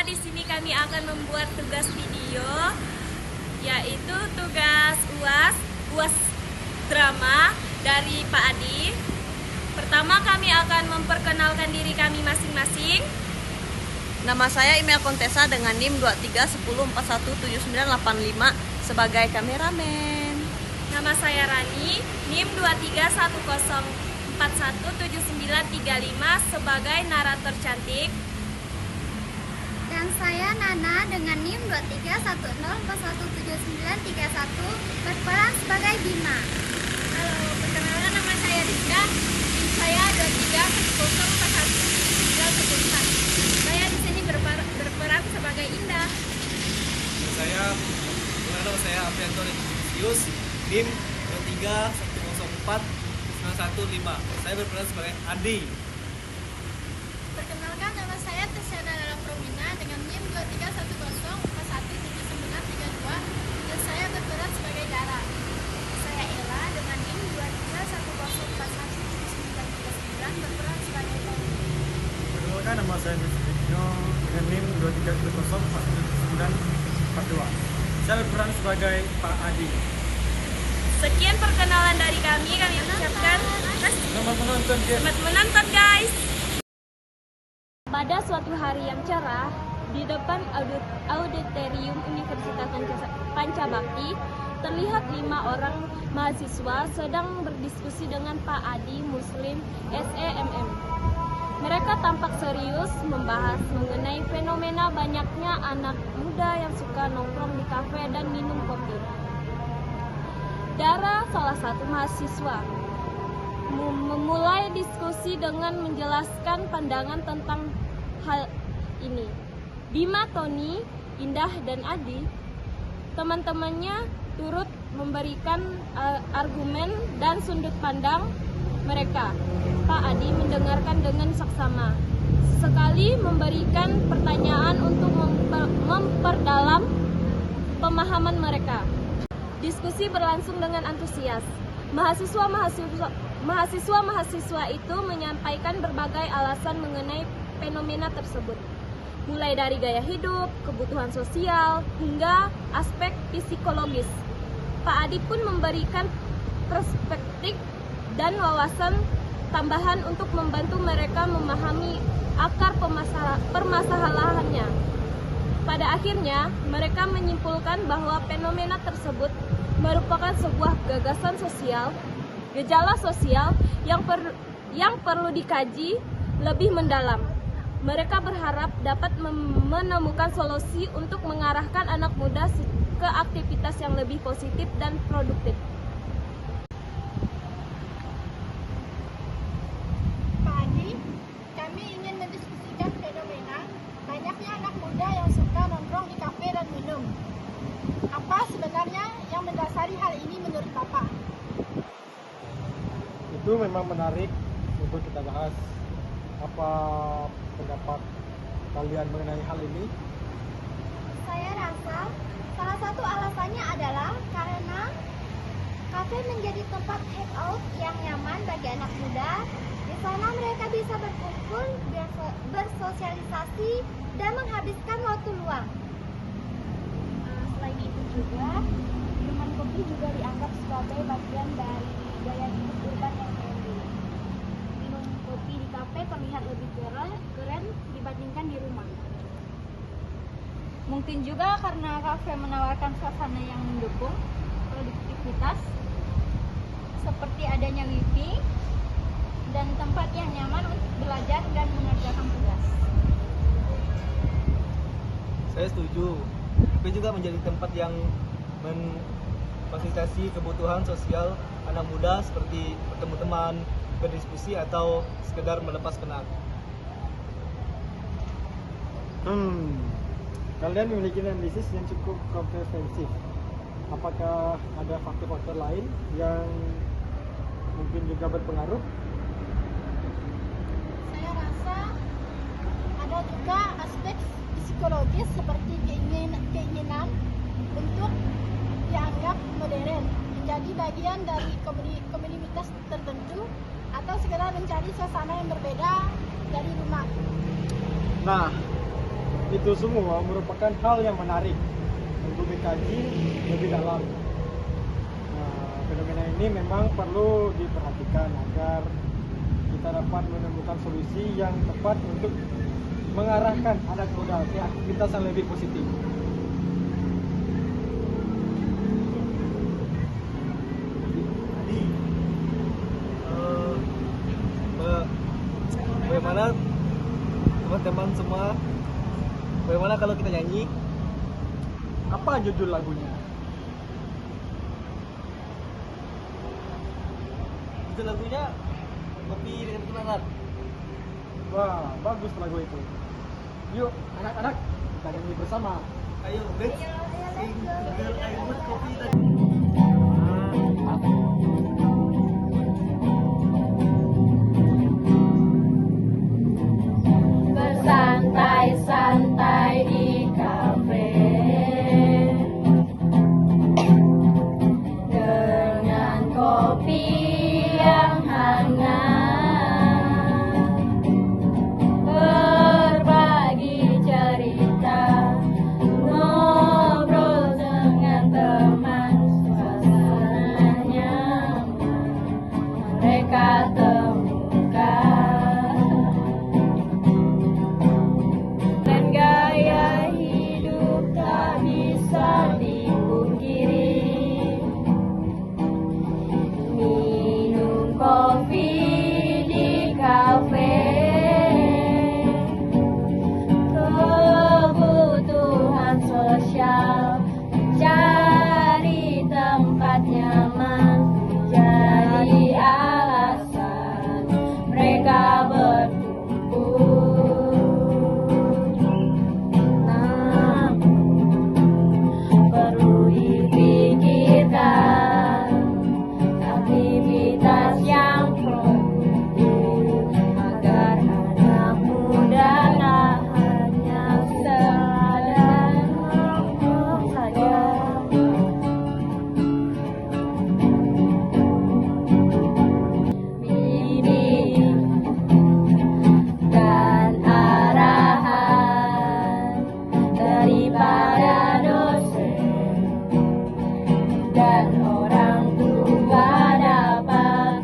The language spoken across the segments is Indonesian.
di sini kami akan membuat tugas video, yaitu tugas UAS drama dari Pak Adi. Pertama kami akan memperkenalkan diri kami masing-masing. Nama saya Email Kontesa dengan NIM 2310417985 sebagai kameramen. Nama saya Rani, NIM 2310417935 sebagai narator cantik. Dan saya Nana dengan NIM 2310417931 berperan sebagai Bima. Halo, perkenalkan nama saya Rizka, NIM saya 2310417914. Saya di sini berperan sebagai Indah. Nama saya Aprianto Renisius, NIM 23104915. Saya berperan sebagai Adi. Perkenalkan, nama saya Tisyana Nala Promina dengan NIM 2310417932 dan saya berperan sebagai Dara. Saya Ella dengan NIM 2310417939 berperan sebagai Tommy. Perkenalkan, nama saya Nusrino dengan NIM 2310417942. Saya berperan sebagai Pak Adi. Sekian perkenalan dari kami ucapkan Selamat menonton, guys. selamat menonton guys. Pada suatu hari yang cerah, di depan auditorium Universitas Pancabakti, terlihat 5 orang mahasiswa sedang berdiskusi dengan Pak Adi Muslim SEMM. Mereka tampak serius membahas mengenai fenomena banyaknya anak muda yang suka nongkrong di kafe dan minum kopi. Dara, salah satu mahasiswa, memulai diskusi dengan menjelaskan pandangan tentang hal ini. Bima, Tony, Indah, dan Adi, teman-temannya turut memberikan argumen dan sudut pandang mereka. Pak Adi mendengarkan dengan saksama, sekali memberikan pertanyaan untuk memperdalam pemahaman mereka. Diskusi berlangsung dengan antusias. Mahasiswa-mahasiswa itu menyampaikan berbagai alasan mengenai fenomena tersebut, mulai dari gaya hidup, kebutuhan sosial, hingga aspek psikologis. Pak Adi pun memberikan perspektif dan wawasan tambahan untuk membantu mereka memahami akar permasalahannya. Pada akhirnya, mereka menyimpulkan bahwa fenomena tersebut merupakan sebuah gagasan sosial, gejala sosial yang perlu dikaji lebih mendalam. Mereka berharap dapat menemukan solusi untuk mengarahkan anak muda ke aktivitas yang lebih positif dan produktif. Pak Adi, kami ingin mendiskusikan fenomena banyaknya anak muda yang suka nongkrong di kafe dan minum. Apa sebenarnya yang mendasari hal ini menurut Bapak? Itu memang menarik untuk kita bahas. Apa pendapat kalian mengenai hal ini? Saya rasa salah satu alasannya adalah karena kafe menjadi tempat hangout yang nyaman bagi anak muda. Di sana mereka bisa berkumpul, bersosialisasi, dan menghabiskan waktu luang. Selain itu juga, minuman kopi juga dianggap sebagai bagian dari gaya hidup urban yang trendy. Minum kopi di kafe terlihat lebih keren dibandingkan di rumah. Mungkin juga karena kafe menawarkan suasana yang mendukung produktivitas, seperti adanya wifi dan tempat yang nyaman untuk belajar dan mengerjakan tugas. Saya setuju. Tapi juga menjadi tempat yang memfasilitasi kebutuhan sosial anak muda seperti bertemu teman, berdiskusi, atau sekedar melepas penat. Kalian memiliki analisis yang cukup komprehensif. Apakah ada faktor-faktor lain yang mungkin juga berpengaruh? Saya rasa ada juga aspek psikologis seperti keinginan untuk dianggap modern, menjadi bagian dari komunitas tertentu, atau sekedar mencari suasana yang berbeda dari rumah. Nah, itu semua merupakan hal yang menarik untuk dikaji lebih dalam. Nah, fenomena ini memang perlu diperhatikan agar kita dapat menemukan solusi yang tepat untuk mengarahkan anak muda ke aktivitas yang lebih positif. Jadi, bagaimana teman-teman semua? Bagaimana kalau kita nyanyi? Apa judul lagunya? Judul lagunya Kopi dengan Kenalan. Wah, bagus lagu itu. Yuk, anak-anak, kita nyanyi bersama. Ayo, let's sing Girl I Want Kopi tadi. Bersantai-santai di kafe dengan kopi yang hangat, berbagi cerita, ngobrol dengan teman, suasana nyaman mereka temukan. Dan gaya hidup tak bisa dipungkiri, minum kopi di kafe, kebutuhan sosial, cari tempat nyaman, jadi alasan mereka berkumpul. Perlu dipikirkan aktivitas yang produktif agar anak muda tak hanya sekadar nongkrong saja. Bimbing dan arahan daripada dosen dan orang tua dapat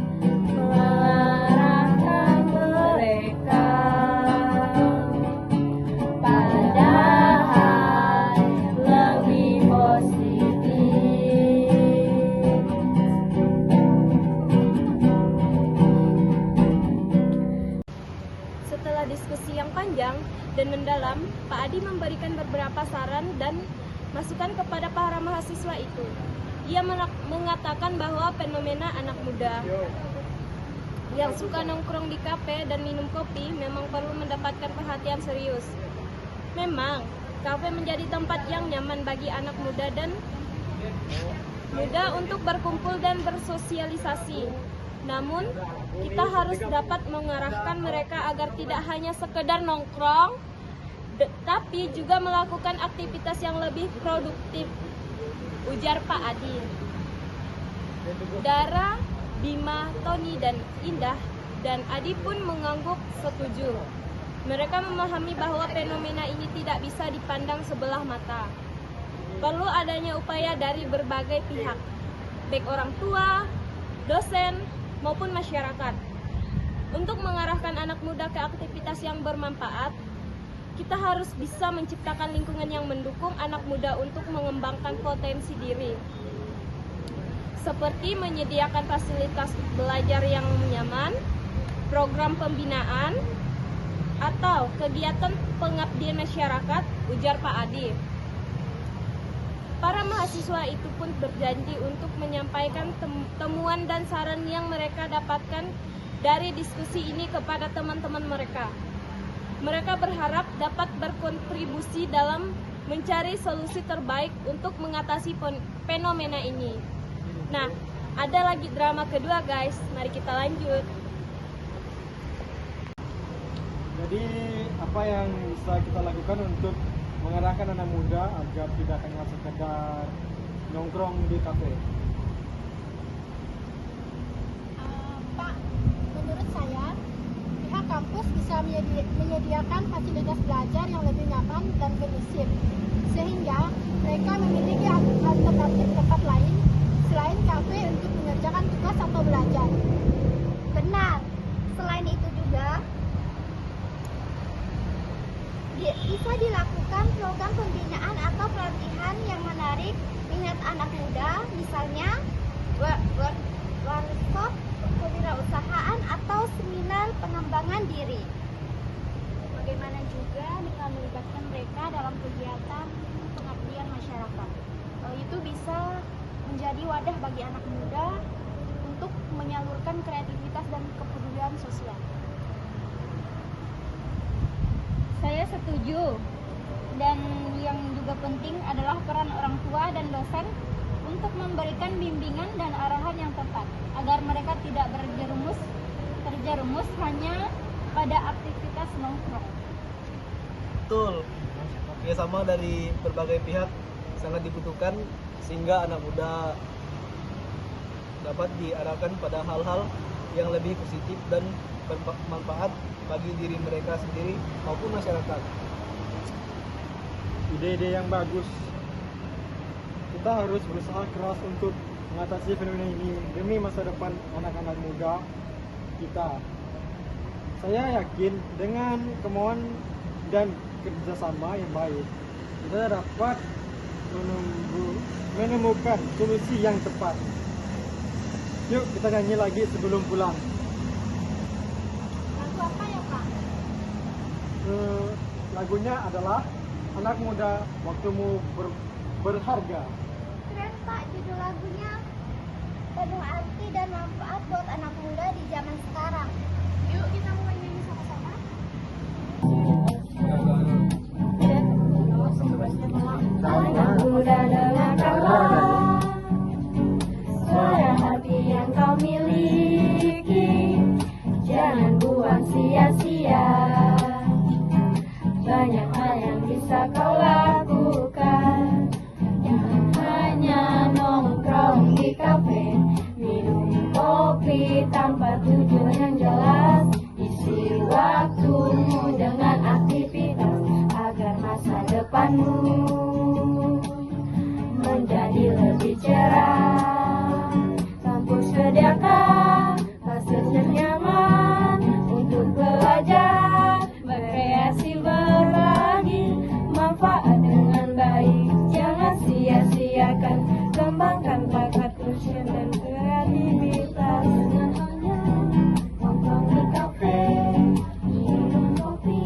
mengarahkan mereka pada hal lebih positif. Setelah diskusi yang panjang dan mendalam, Pak Adi memberikan beberapa saran dan masukan kepada para mahasiswa itu. Ia mengatakan bahwa fenomena anak muda yang suka nongkrong di kafe dan minum kopi memang perlu mendapatkan perhatian serius. Memang, kafe menjadi tempat yang nyaman bagi anak muda dan mudah untuk berkumpul dan bersosialisasi. Namun, kita harus dapat mengarahkan mereka agar tidak hanya sekedar nongkrong, tapi juga melakukan aktivitas yang lebih produktif, ujar Pak Adi. Dara, Bima, Tony, dan Indah dan Adi pun mengangguk setuju. Mereka memahami bahwa fenomena ini tidak bisa dipandang sebelah mata. Perlu adanya upaya dari berbagai pihak, baik orang tua, dosen, maupun masyarakat. Untuk mengarahkan anak muda ke aktivitas yang bermanfaat, kita harus bisa menciptakan lingkungan yang mendukung anak muda untuk mengembangkan potensi diri. Seperti menyediakan fasilitas belajar yang nyaman, program pembinaan, atau kegiatan pengabdian masyarakat, ujar Pak Adi. Para mahasiswa itu pun berjanji untuk menyampaikan temuan dan saran yang mereka dapatkan dari diskusi ini kepada teman-teman mereka. Mereka berharap dapat berkontribusi dalam mencari solusi terbaik untuk mengatasi fenomena ini. Nah, ada lagi drama kedua guys, mari kita lanjut. Jadi apa yang bisa kita lakukan untuk mengarahkan anak muda agar tidak hanya sekedar nongkrong di kafe? Pak, menurut saya pihak kampus bisa menyediakan fasilitas belajar yang lebih nyaman dan kondusif, sehingga mereka memiliki alternatif tempat lain selain kafe untuk mengerjakan tugas atau belajar. Benar. Selain itu juga bisa dilakukan program pembinaan atau pelatihan yang menarik minat anak muda, misalnya workshop kewirausahaan atau seminar pengembangan diri. Bagaimana juga dengan melibatkan mereka dalam kegiatan pengabdian masyarakat. Itu bisa menjadi wadah bagi anak muda untuk menyalurkan kreativitas dan kepedulian sosial. Saya setuju. Dan yang juga penting adalah peran orang tua dan dosen untuk memberikan bimbingan dan arahan yang tepat agar mereka tidak terjerumus hanya pada aktivitas nongkrong. Betul. Kerjasama dari berbagai pihak sangat dibutuhkan sehingga anak muda dapat diarahkan pada hal-hal yang lebih positif dan bermanfaat bagi diri mereka sendiri maupun masyarakat. Ide-ide yang bagus. Kita harus berusaha keras untuk mengatasi fenomena ini demi masa depan anak-anak muda kita. Saya yakin dengan kemauan dan kerjasama yang baik, kita dapat menemukan solusi yang tepat. Yuk kita nyanyi lagi sebelum pulang. Lagu apa ya, Pak? Lagunya adalah Anak Muda Waktumu Berharga. Keren, Pak, judul lagunya. Penuh arti dan manfaat buat anak muda di zaman sekarang. Yuk kita mulai nyanyi sama-sama. Anak muda dengarkanlah suara hati yang kau miliki, jangan buang sia-sia. Banyak hal yang bisa kau lakukan, jangan hanya nongkrong di kafe, minum kopi tanpa tujuan yang jelas. Isi waktumu dengan aktivitas agar masa depanmu menjadi lebih cerah. Kampus sediakan fasilitas nyaman untuk belajar, berkreasi, berbagi manfaat dengan baik. Jangan sia-siakan, kembangkan bakat passion dan kreativitas. Dengan hanya nongkrong di kafe, minum kopi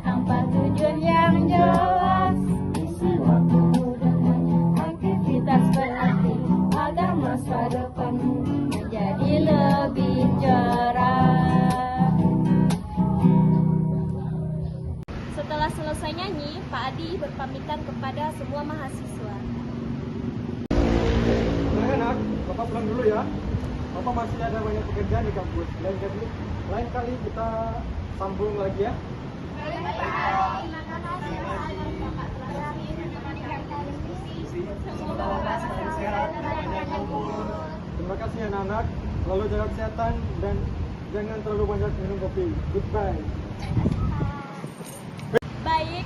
tanpa tujuan yang jelas. Isi waktumu dengan aktivitas berarti agar masa depanmu menjadi lebih cerah. Setelah selesai nyanyi, Pak Adi berpamitan kepada semua mahasiswa. Anak-anak, Bapak pulang dulu ya. Bapak masih ada banyak pekerjaan di kampus. Lain kali kita sambung lagi ya. Terima kasih Bapak telah menemani kami. Semoga Bapak selalu sehat dan banyak umur. Terima kasih anak-anak. Selalu jaga kesehatan dan jangan terlalu banyak minum kopi. Goodbye. Baik,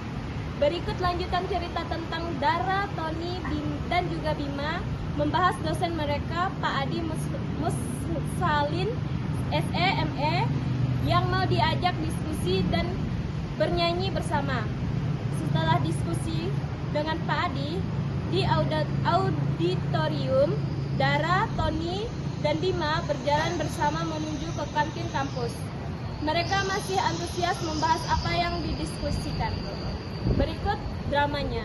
berikut lanjutan cerita tentang Dara, Tony, dan juga Bima membahas dosen mereka, Pak Adi Musalin, SE, ME, yang mau diajak diskusi dan bernyanyi bersama. Setelah diskusi dengan Pak Adi di auditorium, Dara, Tony, dan Bima berjalan bersama menuju ke kantin kampus. Mereka masih antusias membahas apa yang didiskusikan. Berikut dramanya.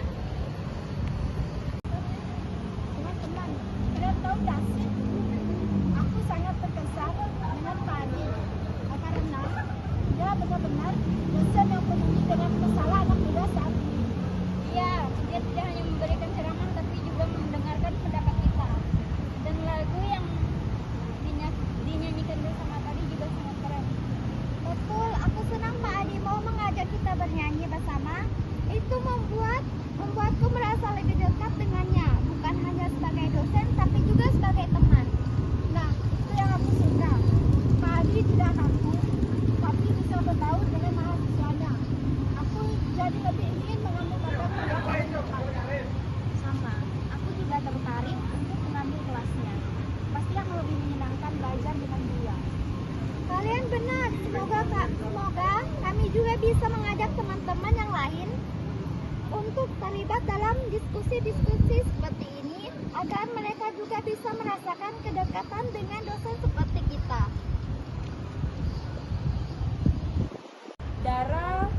Teman-teman, kalian tahu gak sih? Aku sangat terkesan dengan Pak Adi karena dia benar-benar dosen yang peduli dengan masalah anak muda saat ini. Iya, dia tidak hanya memberikan ceramah tapi juga mendengarkan pendapat kita. Dan lagu yang dinyanyikan bersama tadi juga sangat keren. Betul, aku senang Pak Adi mau mengajak kita bernyanyi bersama. Itu membuatku merasa lebih dekat dengannya, bukan hanya sebagai dosen tapi juga sebagai teman. Nah, itu yang aku suka. Pak Adi tidak kaku, tapi bisa bisa mengajak teman-teman yang lain untuk terlibat dalam diskusi-diskusi seperti ini agar mereka juga bisa merasakan kedekatan dengan dosen seperti kita. Dara,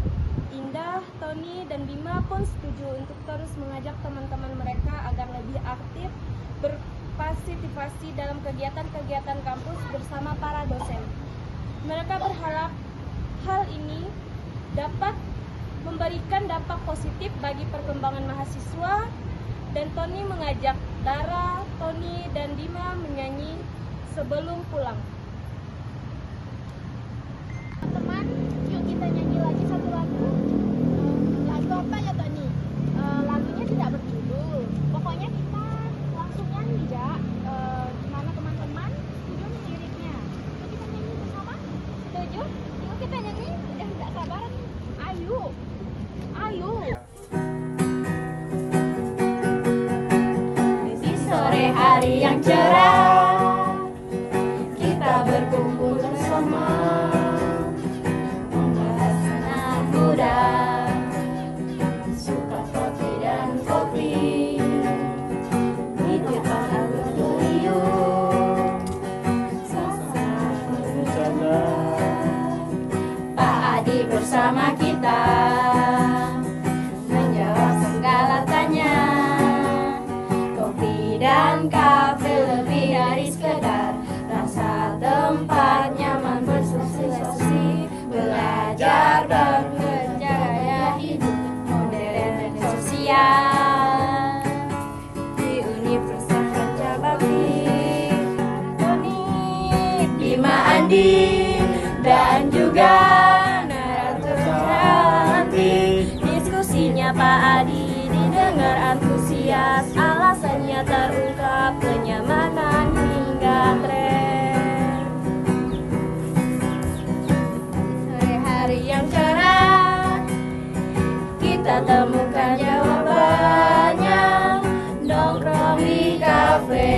Indah, Tony, dan Bima pun setuju untuk terus mengajak teman-teman mereka agar lebih aktif berpartisipasi dalam kegiatan-kegiatan kampus bersama para dosen. Mereka berharap hal ini dapat memberikan dampak positif bagi perkembangan mahasiswa, dan Tony mengajak Dara, Tony, dan Bima menyanyi sebelum pulang. Teman, yuk kita nyanyi lagi satu lagu. Lagu apa ya Tony? Lagunya tidak berjudul. Pokoknya kita langsung nyanyi ya. Gimana teman-teman? Setuju nih liriknya? Yuk kita nyanyi bersama. Setuju? Yuk kita nyanyi. Udah nggak sabaran. Ayo, ayo. Di sore hari yang cerah, kita berkumpul bersama, membahas anak muda, suka kopi dan kopi, di depan auditorium, sama-sama bercanda. Pak Adi bersama kita, menjawab segala tanya. Kopi dan kafe lebih dari sekedar rasa tempat nyaman bersosialisasi, belajar dan gaya hidup modern dan sosial di Universitas Raja Bakti. Tony, Bima, Andi, dan juga narator cantik. Diskusinya Pak Adi didengar antusias, alasannya terungkap, kenyamanan hingga tren. Sore hari yang cerah, kita temukan jawabannya, nongkrong di kafe,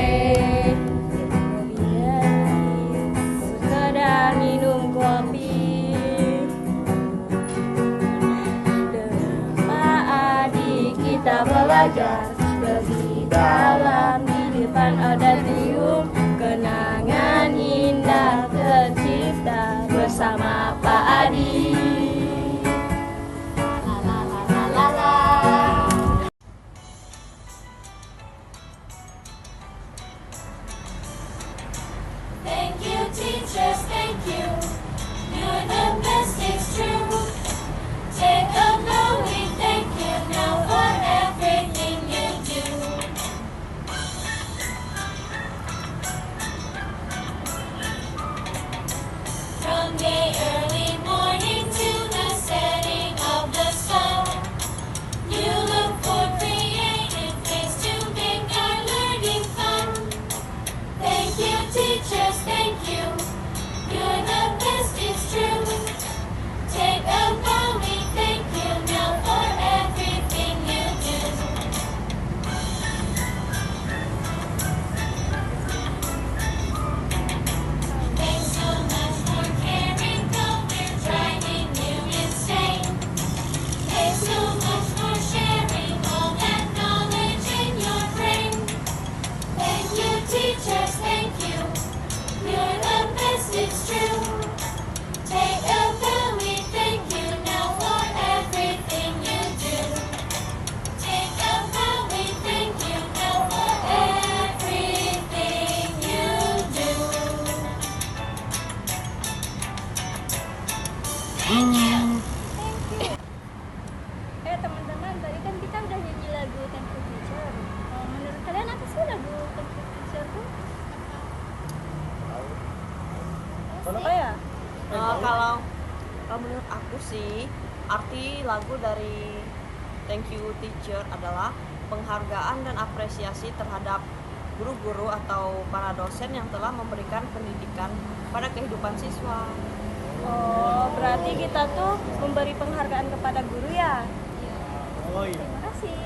sekedar minum kopi. Dengan Pak Adi kita belajar lebih dalam di depan auditorium, kenangan indah tercipta bersama Pak Adi. La la la la la la. Thank you teachers, thank you. You're the best, it's true. Take a bow, we thank you now for everything you do. From the early morning to the setting of the sun, you look for creative ways to make our learning fun. Thank you teachers, thank you. You're the best, it's true. Take a bow, we thank you now for everything you do. Thanks so much for caring, though we're driving you insane. Thanks so much for sharing all that knowledge in your brain. Thank you teachers, thank you. You're the best, it's true. Take a bow, we thank you now for everything you do. Take a bow, we thank you now for everything you do. Thank you. Teman-teman, tadi kan kita udah nyanyi lagu Thank You Teacher. Menurut kalian apa sih lagu Thank You Teacher tuh? Apa ya? Kalau menurut aku sih, arti lagu dari Thank You Teacher adalah penghargaan dan apresiasi terhadap guru-guru atau para dosen yang telah memberikan pendidikan pada kehidupan siswa. Oh, berarti kita tuh memberi penghargaan kepada guru ya? Oh iya. Terima kasih.